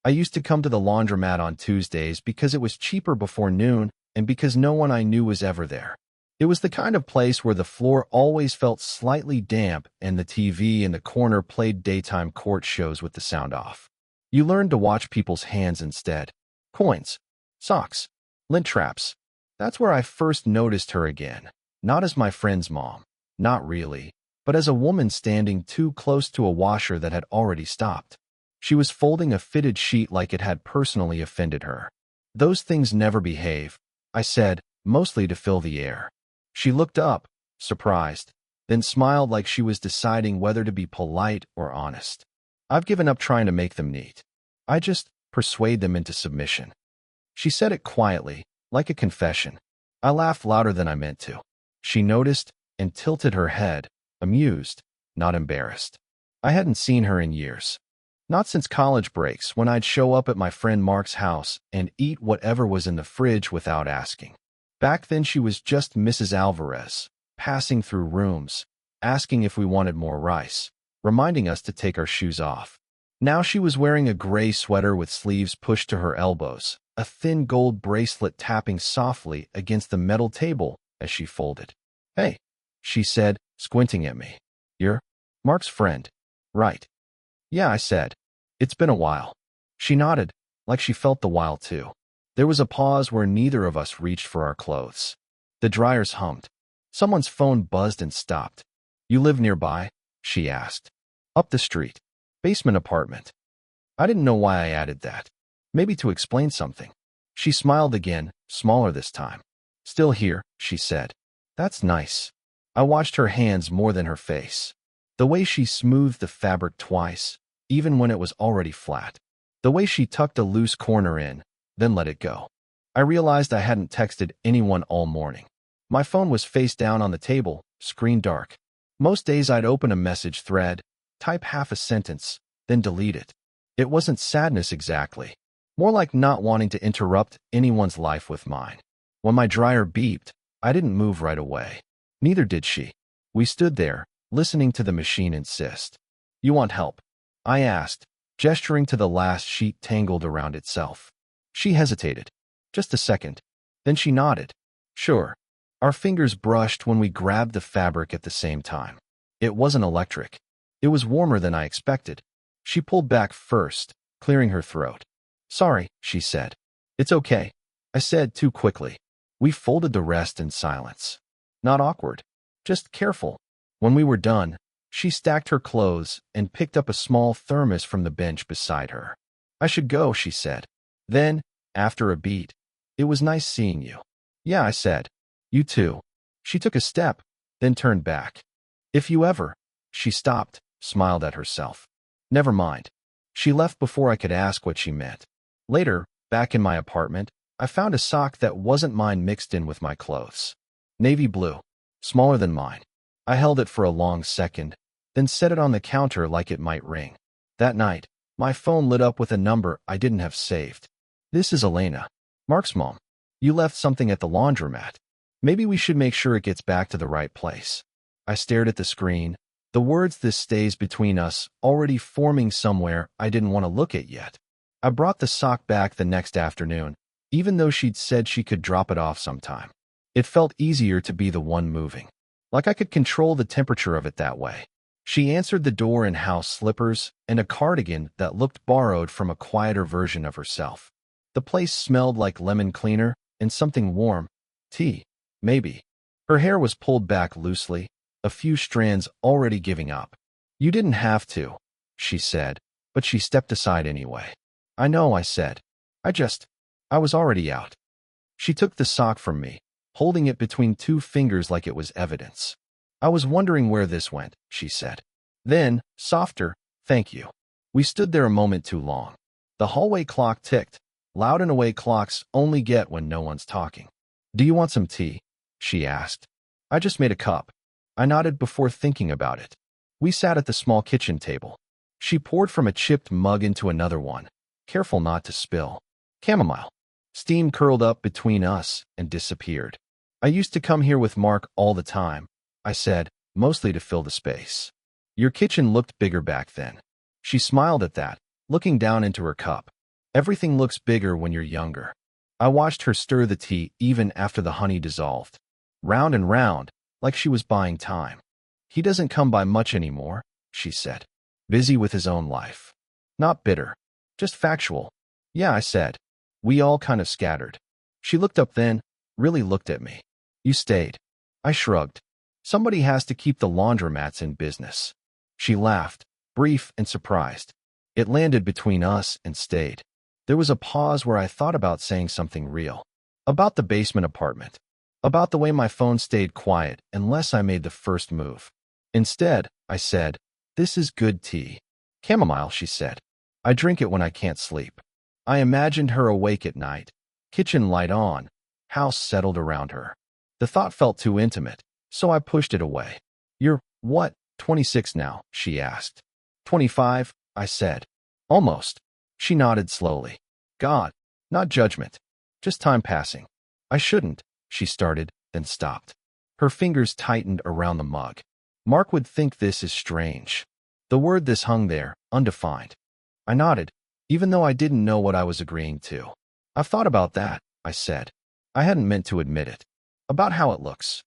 I used to come to the laundromat on Tuesdays because it was cheaper before noon and because no one I knew was ever there. It was the kind of place where the floor always felt slightly damp and the TV in the corner played daytime court shows with the sound off. You learned to watch people's hands instead. Coins, socks, lint traps. That's where I first noticed her again. Not as my friend's mom. Not really. But as a woman standing too close to a washer that had already stopped. She was folding a fitted sheet like it had personally offended her. "Those things never behave," I said, mostly to fill the air. She looked up, surprised, then smiled like she was deciding whether to be polite or honest. "I've given up trying to make them neat. I just persuade them into submission." She said it quietly, like a confession. I laughed louder than I meant to. She noticed and tilted her head, amused, not embarrassed. I hadn't seen her in years. Not since college breaks, when I'd show up at my friend Mark's house and eat whatever was in the fridge without asking. Back then she was just Mrs. Alvarez, passing through rooms, asking if we wanted more rice, reminding us to take our shoes off. Now she was wearing a gray sweater with sleeves pushed to her elbows, a thin gold bracelet tapping softly against the metal table as she folded. "Hey," she said, squinting at me. "You're Mark's friend, right?" "Yeah," I said. "It's been a while." She nodded, like she felt the while too. There was a pause where neither of us reached for our clothes. The dryers hummed. Someone's phone buzzed and stopped. "You live nearby?" she asked. "Up the street. Basement apartment." I didn't know why I added that. Maybe to explain something. She smiled again, smaller this time. "Still here," she said. "That's nice." I watched her hands more than her face. The way she smoothed the fabric twice, even when it was already flat. The way she tucked a loose corner in, then let it go. I realized I hadn't texted anyone all morning. My phone was face down on the table, screen dark. Most days I'd open a message thread, type half a sentence, then delete it. It wasn't sadness exactly. More like not wanting to interrupt anyone's life with mine. When my dryer beeped, I didn't move right away. Neither did she. We stood there, listening to the machine insist. "You want help?" I asked, gesturing to the last sheet tangled around itself. She hesitated. Just a second. Then she nodded. "Sure." Our fingers brushed when we grabbed the fabric at the same time. It wasn't electric. It was warmer than I expected. She pulled back first, clearing her throat. "Sorry," she said. "It's okay," I said too quickly. We folded the rest in silence. Not awkward, just careful. When we were done, she stacked her clothes and picked up a small thermos from the bench beside her. "I should go," she said. Then, after a beat, "It was nice seeing you." "Yeah," I said. "You too." She took a step, then turned back. "If you ever..." She stopped, smiled at herself. Never mind. She left before I could ask what she meant. Later, back in my apartment, I found a sock that wasn't mine mixed in with my clothes. Navy blue, smaller than mine. I held it for a long second, then set it on the counter like it might ring. That night, my phone lit up with a number I didn't have saved. "This is Elena, Mark's mom. You left something at the laundromat. Maybe we should make sure it gets back to the right place." I stared at the screen, the words "this stays between us" already forming somewhere I didn't want to look at yet. I brought the sock back the next afternoon, even though she'd said she could drop it off sometime. It felt easier to be the one moving. Like I could control the temperature of it that way. She answered the door in house slippers and a cardigan that looked borrowed from a quieter version of herself. The place smelled like lemon cleaner and something warm. Tea, maybe. Her hair was pulled back loosely, a few strands already giving up. "You didn't have to," she said, but she stepped aside anyway. "I know," I said. I was already out." She took the sock from me, holding it between two fingers like it was evidence. "I was wondering where this went," she said. Then, softer, "Thank you." We stood there a moment too long. The hallway clock ticked, loud in a way clocks only get when no one's talking. "Do you want some tea?" she asked. "I just made a cup." I nodded before thinking about it. We sat at the small kitchen table. She poured from a chipped mug into another one, careful not to spill. Chamomile. Steam curled up between us and disappeared. "I used to come here with Mark all the time," I said, mostly to fill the space. "Your kitchen looked bigger back then." She smiled at that, looking down into her cup. Everything looks bigger when you're younger. I watched her stir the tea even after the honey dissolved. Round and round, like she was buying time. He doesn't come by much anymore, she said. Busy with his own life. Not bitter. Just factual. Yeah, I said. We all kind of scattered. She looked up then, really looked at me. You stayed. I shrugged. Somebody has to keep the laundromats in business. She laughed, brief and surprised. It landed between us and stayed. There was a pause where I thought about saying something real. About the basement apartment. About the way my phone stayed quiet unless I made the first move. Instead, I said, "This is good tea." Chamomile, she said. I drink it when I can't sleep. I imagined her awake at night. Kitchen light on. House settled around her. The thought felt too intimate, so I pushed it away. You're, what, 26 now? She asked. 25, I said. Almost. She nodded slowly. God, not judgment. Just time passing. I shouldn't, she started, then stopped. Her fingers tightened around the mug. Mark would think this is strange. The word this hung there, undefined. I nodded, even though I didn't know what I was agreeing to. I've thought about that, I said. I hadn't meant to admit it. About how it looks.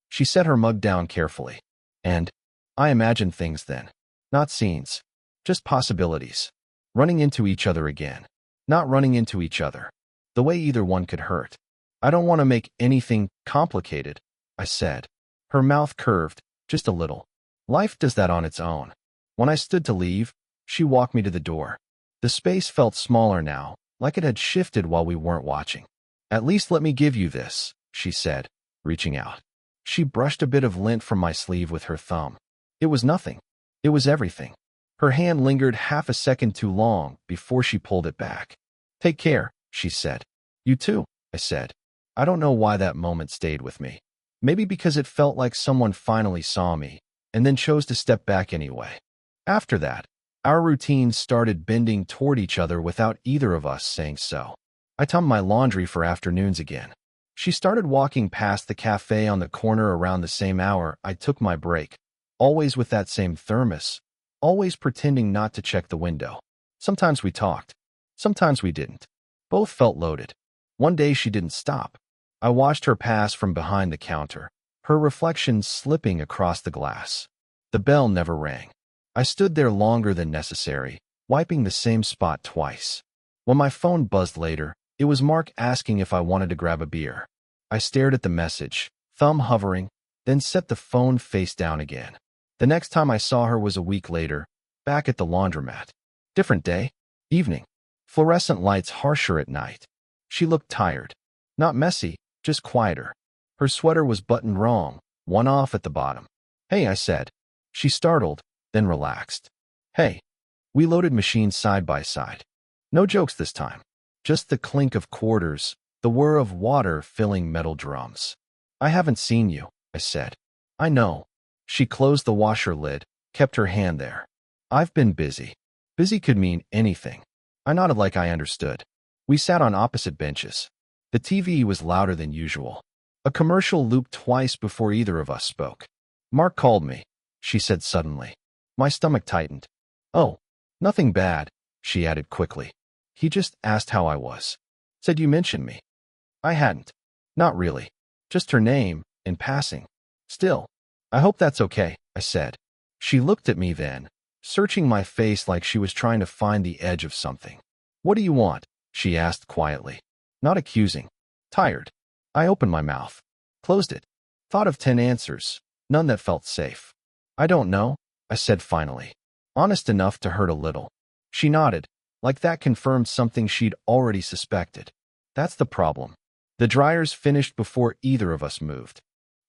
She set her mug down carefully. And I imagined things then. Not scenes. Just possibilities. Running into each other again. Not running into each other. The way either one could hurt. I don't want to make anything complicated, I said. Her mouth curved, just a little. Life does that on its own. When I stood to leave, she walked me to the door. The space felt smaller now, like it had shifted while we weren't watching. At least let me give you this, she said, reaching out. She brushed a bit of lint from my sleeve with her thumb. It was nothing. It was everything. Her hand lingered half a second too long before she pulled it back. Take care, she said. You too, I said. I don't know why that moment stayed with me. Maybe because it felt like someone finally saw me, and then chose to step back anyway. After that, our routines started bending toward each other without either of us saying so. I tumbed my laundry for afternoons again. She started walking past the cafe on the corner around the same hour I took my break, always with that same thermos, always pretending not to check the window. Sometimes we talked. Sometimes we didn't. Both felt loaded. One day she didn't stop. I watched her pass from behind the counter, her reflection slipping across the glass. The bell never rang. I stood there longer than necessary, wiping the same spot twice. When my phone buzzed later, it was Mark asking if I wanted to grab a beer. I stared at the message, thumb hovering, then set the phone face down again. The next time I saw her was a week later, back at the laundromat. Different day. Evening. Fluorescent lights harsher at night. She looked tired. Not messy, just quieter. Her sweater was buttoned wrong, one off at the bottom. Hey, I said. She startled, then relaxed. Hey. We loaded machines side by side. No jokes this time. Just the clink of quarters, the whir of water filling metal drums. I haven't seen you, I said. I know. She closed the washer lid, kept her hand there. I've been busy. Busy could mean anything. I nodded like I understood. We sat on opposite benches. The TV was louder than usual. A commercial looped twice before either of us spoke. Mark called me, she said suddenly. My stomach tightened. Oh, nothing bad, she added quickly. He just asked how I was. Said you mentioned me. I hadn't. Not really. Just her name, in passing. Still, I hope that's okay, I said. She looked at me then, searching my face like she was trying to find the edge of something. What do you want? She asked quietly. Not accusing. Tired. I opened my mouth. Closed it. Thought of 10 answers. None that felt safe. I don't know, I said finally. Honest enough to hurt a little. She nodded, like that confirmed something she'd already suspected. That's the problem. The dryers finished before either of us moved.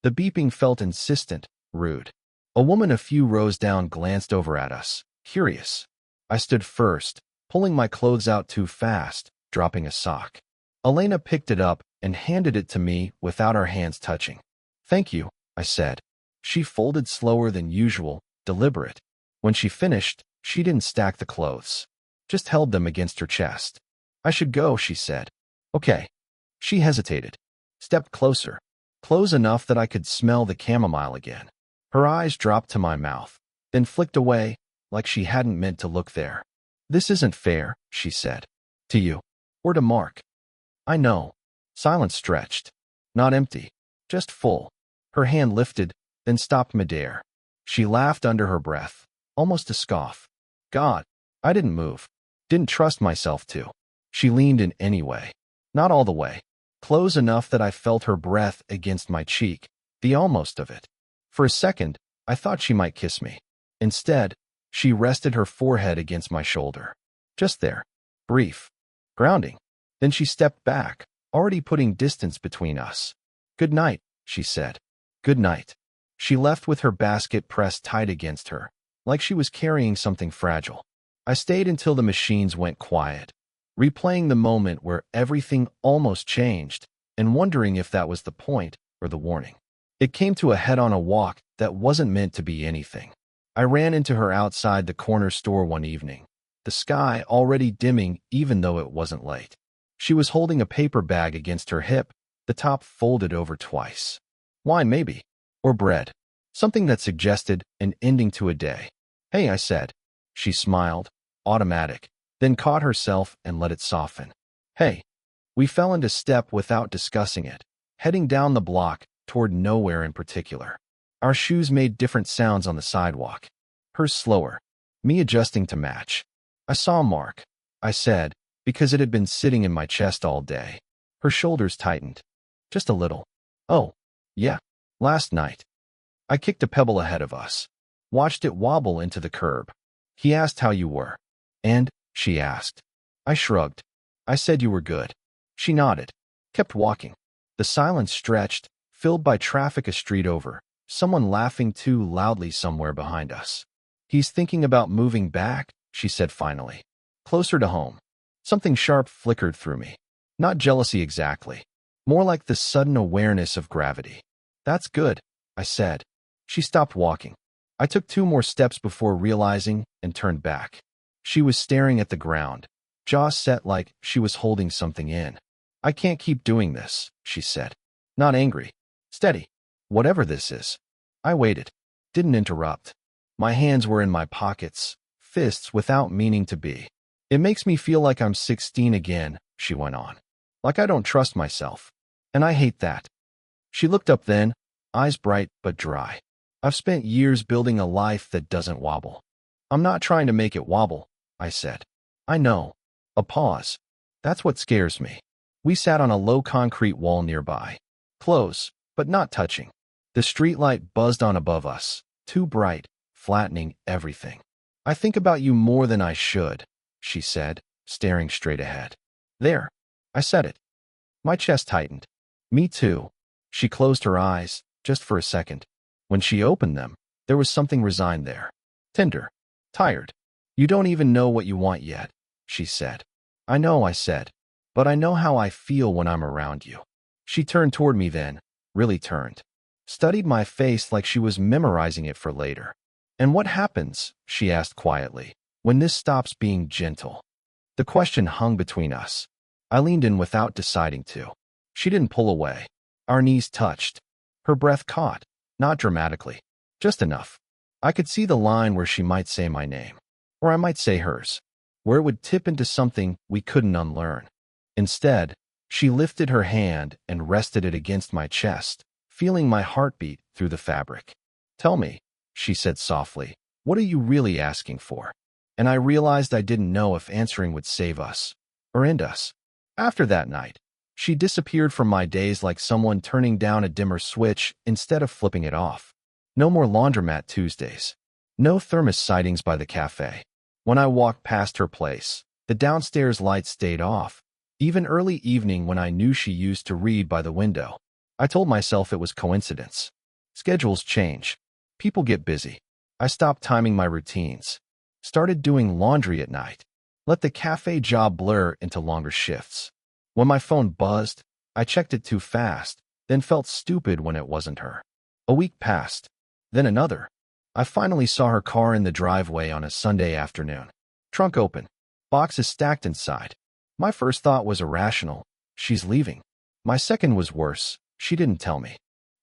The beeping felt insistent, rude. A woman a few rows down glanced over at us, curious. I stood first, pulling my clothes out too fast, dropping a sock. Elena picked it up and handed it to me without our hands touching. Thank you, I said. She folded slower than usual, deliberate. When she finished, she didn't stack the clothes. Just held them against her chest. I should go, she said. Okay. She hesitated. Stepped closer. Close enough that I could smell the chamomile again. Her eyes dropped to my mouth, then flicked away, like she hadn't meant to look there. This isn't fair, she said. To you. Or to Mark. I know. Silence stretched. Not empty. Just full. Her hand lifted, then stopped midair. She laughed under her breath. Almost a scoff. God. I didn't move. Didn't trust myself to. She leaned in anyway. Not all the way. Close enough that I felt her breath against my cheek. The almost of it. For a second, I thought she might kiss me. Instead, she rested her forehead against my shoulder. Just there. Brief. Grounding. Then she stepped back, already putting distance between us. Good night, she said. Good night. She left with her basket pressed tight against her, like she was carrying something fragile. I stayed until the machines went quiet, replaying the moment where everything almost changed, and wondering if that was the point or the warning. It came to a head on a walk that wasn't meant to be anything. I ran into her outside the corner store one evening, the sky already dimming even though it wasn't late. She was holding a paper bag against her hip, the top folded over twice. Wine maybe. Or bread. Something that suggested an ending to a day. Hey, I said. She smiled, automatic, then caught herself and let it soften. Hey. We fell into step without discussing it, heading down the block toward nowhere in particular. Our shoes made different sounds on the sidewalk. Hers slower, me adjusting to match. I saw Mark, I said, because it had been sitting in my chest all day. Her shoulders tightened. Just a little. Oh, yeah, last night. I kicked a pebble ahead of us, watched it wobble into the curb. He asked how you were. And, she asked. I shrugged. I said you were good. She nodded, kept walking. The silence stretched, filled by traffic a street over, someone laughing too loudly somewhere behind us. He's thinking about moving back, she said finally. Closer to home. Something sharp flickered through me. Not jealousy exactly. More like the sudden awareness of gravity. That's good, I said. She stopped walking. I took 2 more steps before realizing and turned back. She was staring at the ground, jaw set like she was holding something in. I can't keep doing this, she said. Not angry. Steady. Whatever this is. I waited. Didn't interrupt. My hands were in my pockets, fists without meaning to be. It makes me feel like I'm 16 again, she went on. Like I don't trust myself. And I hate that. She looked up then, eyes bright but dry. I've spent years building a life that doesn't wobble. I'm not trying to make it wobble, I said. I know. A pause. That's what scares me. We sat on a low concrete wall nearby. Close, but not touching. The streetlight buzzed on above us, too bright, flattening everything. I think about you more than I should, she said, staring straight ahead. There. I said it. My chest tightened. Me too. She closed her eyes, just for a second. When she opened them, there was something resigned there. Tender. Tired. You don't even know what you want yet, she said. I know, I said. But I know how I feel when I'm around you. She turned toward me then, really turned. Studied my face like she was memorizing it for later. And what happens, she asked quietly, when this stops being gentle? The question hung between us. I leaned in without deciding to. She didn't pull away. Our knees touched. Her breath caught, not dramatically, just enough. I could see the line where she might say my name, or I might say hers, where it would tip into something we couldn't unlearn. Instead, she lifted her hand and rested it against my chest, feeling my heartbeat through the fabric. Tell me, she said softly, what are you really asking for? And I realized I didn't know if answering would save us, or end us. After that night, she disappeared from my days like someone turning down a dimmer switch instead of flipping it off. No more laundromat Tuesdays. No thermos sightings by the cafe. When I walked past her place, the downstairs lights stayed off, even early evening when I knew she used to read by the window. I told myself it was coincidence. Schedules change. People get busy. I stopped timing my routines. Started doing laundry at night. Let the cafe job blur into longer shifts. When my phone buzzed, I checked it too fast, then felt stupid when it wasn't her. A week passed. Then another. I finally saw her car in the driveway on a Sunday afternoon. Trunk open. Boxes stacked inside. My first thought was irrational. She's leaving. My second was worse. She didn't tell me.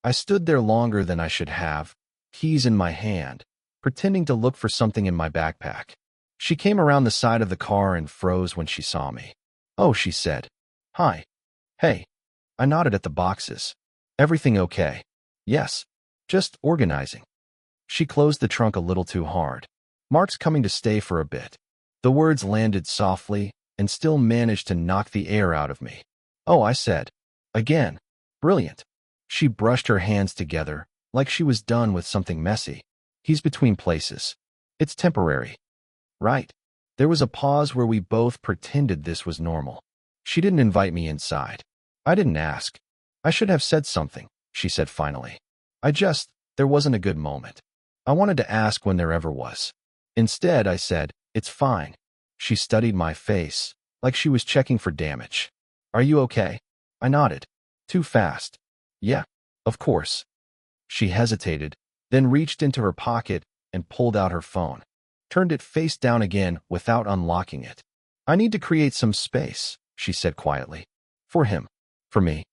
I stood there longer than I should have, keys in my hand, pretending to look for something in my backpack. She came around the side of the car and froze when she saw me. Oh, she said. Hi. Hey. I nodded at the boxes. Everything okay? Yes. Just organizing. She closed the trunk a little too hard. Mark's coming to stay for a bit. The words landed softly and still managed to knock the air out of me. Oh, I said. Again. Brilliant. She brushed her hands together like she was done with something messy. He's between places. It's temporary. Right. There was a pause where we both pretended this was normal. She didn't invite me inside. I didn't ask. I should have said something, she said finally. There wasn't a good moment. I wanted to ask when there ever was. Instead, I said, it's fine. She studied my face, like she was checking for damage. Are you okay? I nodded. Too fast. Yeah, of course. She hesitated, then reached into her pocket and pulled out her phone. Turned it face down again without unlocking it. I need to create some space, she said quietly. For him. For me.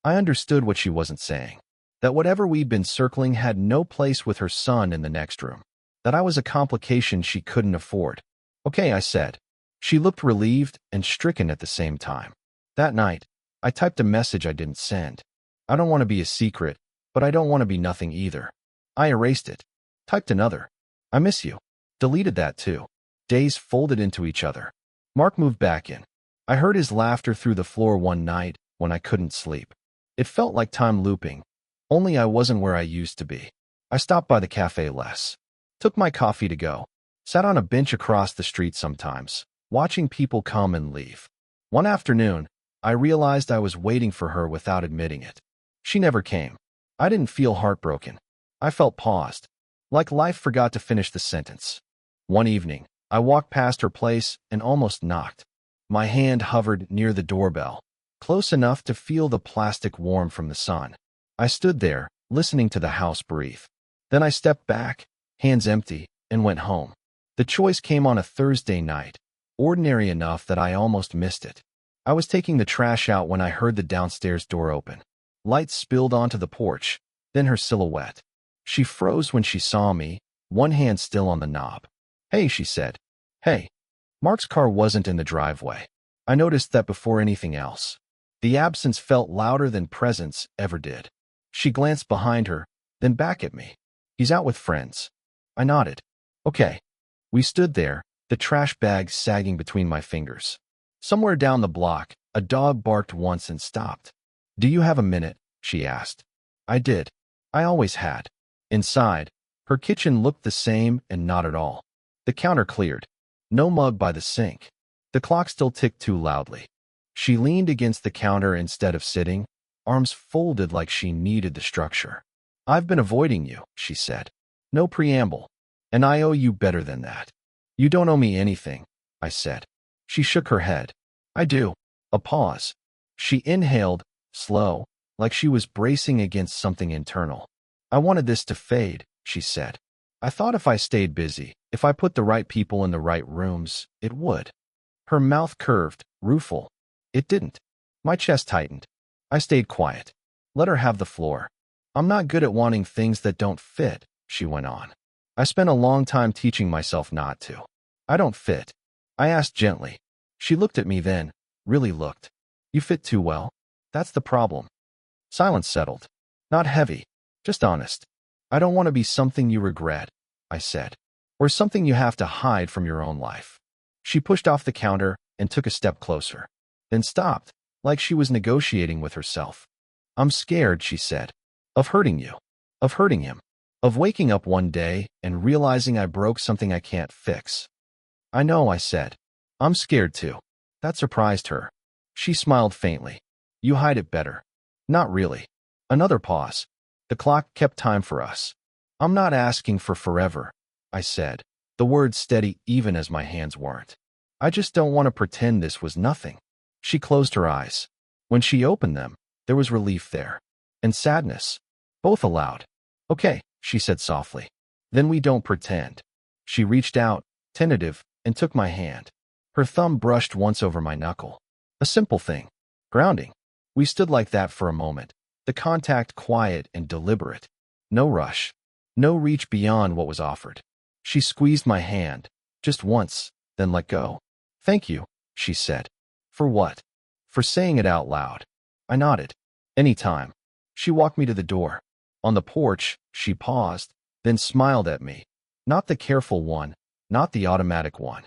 I understood what she wasn't saying. That whatever we'd been circling had no place with her son in the next room. That I was a complication she couldn't afford. Okay, I said. She looked relieved and stricken at the same time. That night, I typed a message I didn't send. I don't want to be a secret, but I don't want to be nothing either. I erased it. Typed another. I miss you. Deleted that too. Days folded into each other. Mark moved back in. I heard his laughter through the floor one night when I couldn't sleep. It felt like time looping, only I wasn't where I used to be. I stopped by the cafe less. Took my coffee to go. Sat on a bench across the street sometimes, watching people come and leave. One afternoon, I realized I was waiting for her without admitting it. She never came. I didn't feel heartbroken. I felt paused, like life forgot to finish the sentence. One evening, I walked past her place and almost knocked. My hand hovered near the doorbell, close enough to feel the plastic warm from the sun. I stood there, listening to the house breathe. Then I stepped back, hands empty, and went home. The choice came on a Thursday night, ordinary enough that I almost missed it. I was taking the trash out when I heard the downstairs door open. Light spilled onto the porch, then her silhouette. She froze when she saw me, one hand still on the knob. Hey, she said. Hey. Mark's car wasn't in the driveway. I noticed that before anything else. The absence felt louder than presence ever did. She glanced behind her, then back at me. He's out with friends. I nodded. Okay. We stood there, the trash bag sagging between my fingers. Somewhere down the block, a dog barked once and stopped. Do you have a minute? She asked. I did. I always had. Inside, her kitchen looked the same and not at all. The counter cleared. No mug by the sink. The clock still ticked too loudly. She leaned against the counter instead of sitting, arms folded like she needed the structure. I've been avoiding you, she said. No preamble. And I owe you better than that. You don't owe me anything, I said. She shook her head. I do. A pause. She inhaled, slow, like she was bracing against something internal. I wanted this to fade, she said. I thought if I stayed busy, if I put the right people in the right rooms, it would. Her mouth curved, rueful. It didn't. My chest tightened. I stayed quiet. Let her have the floor. I'm not good at wanting things that don't fit, she went on. I spent a long time teaching myself not to. I don't fit. I asked gently. She looked at me then, really looked. You fit too well. That's the problem. Silence settled. Not heavy, just honest. I don't want to be something you regret, I said, or something you have to hide from your own life. She pushed off the counter and took a step closer, then stopped, like she was negotiating with herself. I'm scared, she said, of hurting you, of hurting him, of waking up one day and realizing I broke something I can't fix. I know, I said. I'm scared too. That surprised her. She smiled faintly. You hide it better. Not really. Another pause. The clock kept time for us. I'm not asking for forever, I said, the words steady even as my hands weren't. I just don't want to pretend this was nothing. She closed her eyes. When she opened them, there was relief there. And sadness. Both aloud. Okay, she said softly. Then we don't pretend. She reached out, tentative, and took my hand. Her thumb brushed once over my knuckle. A simple thing. Grounding. We stood like that for a moment. The contact quiet and deliberate. No rush. No reach beyond what was offered. She squeezed my hand, just once, then let go. Thank you, she said. For what? For saying it out loud. I nodded. Anytime. She walked me to the door. On the porch, she paused, then smiled at me. Not the careful one, not the automatic one.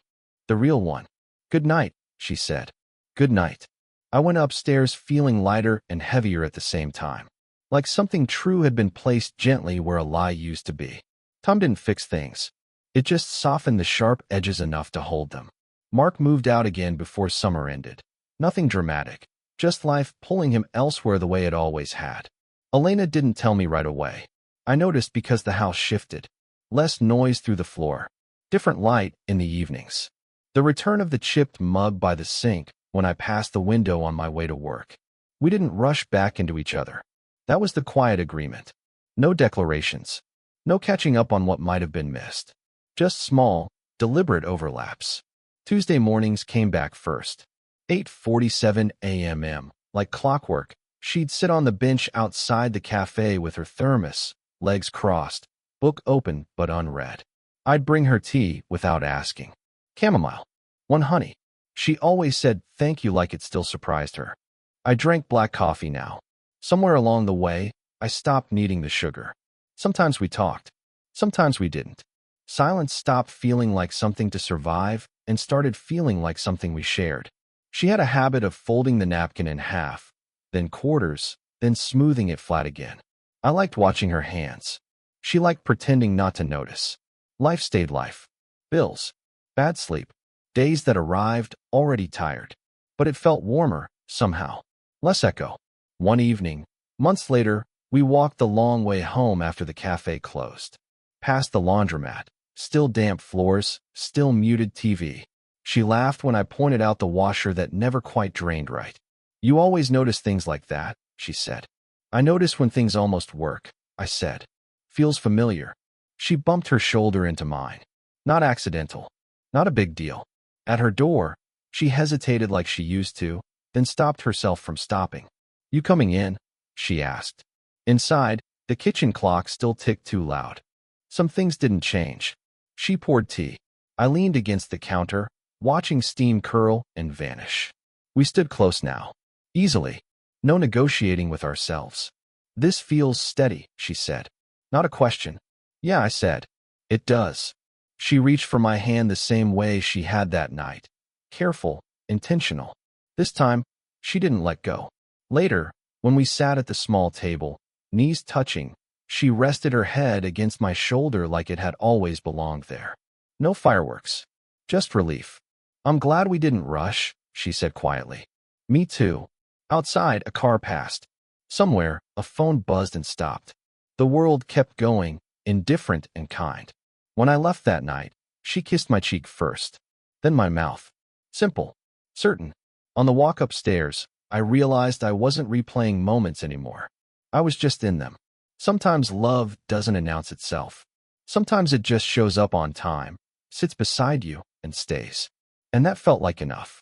The real one. Good night, she said. Good night. I went upstairs feeling lighter and heavier at the same time. Like something true had been placed gently where a lie used to be. Tom didn't fix things. It just softened the sharp edges enough to hold them. Mark moved out again before summer ended. Nothing dramatic. Just life pulling him elsewhere the way it always had. Elena didn't tell me right away. I noticed because the house shifted. Less noise through the floor. Different light in the evenings. The return of the chipped mug by the sink when I passed the window on my way to work. We didn't rush back into each other. That was the quiet agreement. No declarations. No catching up on what might have been missed. Just small, deliberate overlaps. Tuesday mornings came back first. 8:47 a.m. Like clockwork, she'd sit on the bench outside the cafe with her thermos, legs crossed, book open but unread. I'd bring her tea without asking. Chamomile. One honey. She always said thank you like it still surprised her. I drank black coffee now. Somewhere along the way, I stopped needing the sugar. Sometimes we talked. Sometimes we didn't. Silence stopped feeling like something to survive and started feeling like something we shared. She had a habit of folding the napkin in half, then quarters, then smoothing it flat again. I liked watching her hands. She liked pretending not to notice. Life stayed life. Bills. Bad sleep. Days that arrived already tired. But it felt warmer, somehow. Less echo. One evening, months later, we walked the long way home after the cafe closed. Past the laundromat. Still damp floors, still muted TV. She laughed when I pointed out the washer that never quite drained right. You always notice things like that, she said. I notice when things almost work, I said. Feels familiar. She bumped her shoulder into mine. Not accidental. Not a big deal. At her door, she hesitated like she used to, then stopped herself from stopping. You coming in? She asked. Inside, the kitchen clock still ticked too loud. Some things didn't change. She poured tea. I leaned against the counter, watching steam curl and vanish. We stood close now. Easily. No negotiating with ourselves. This feels steady, she said. Not a question. Yeah, I said. It does. She reached for my hand the same way she had that night. Careful, intentional. This time, she didn't let go. Later, when we sat at the small table, knees touching, she rested her head against my shoulder like it had always belonged there. No fireworks. Just relief. I'm glad we didn't rush, she said quietly. Me too. Outside, a car passed. Somewhere, a phone buzzed and stopped. The world kept going, indifferent and kind. When I left that night, she kissed my cheek first, then my mouth. Simple. Certain. On the walk upstairs, I realized I wasn't replaying moments anymore. I was just in them. Sometimes love doesn't announce itself. Sometimes it just shows up on time, sits beside you, and stays. And that felt like enough.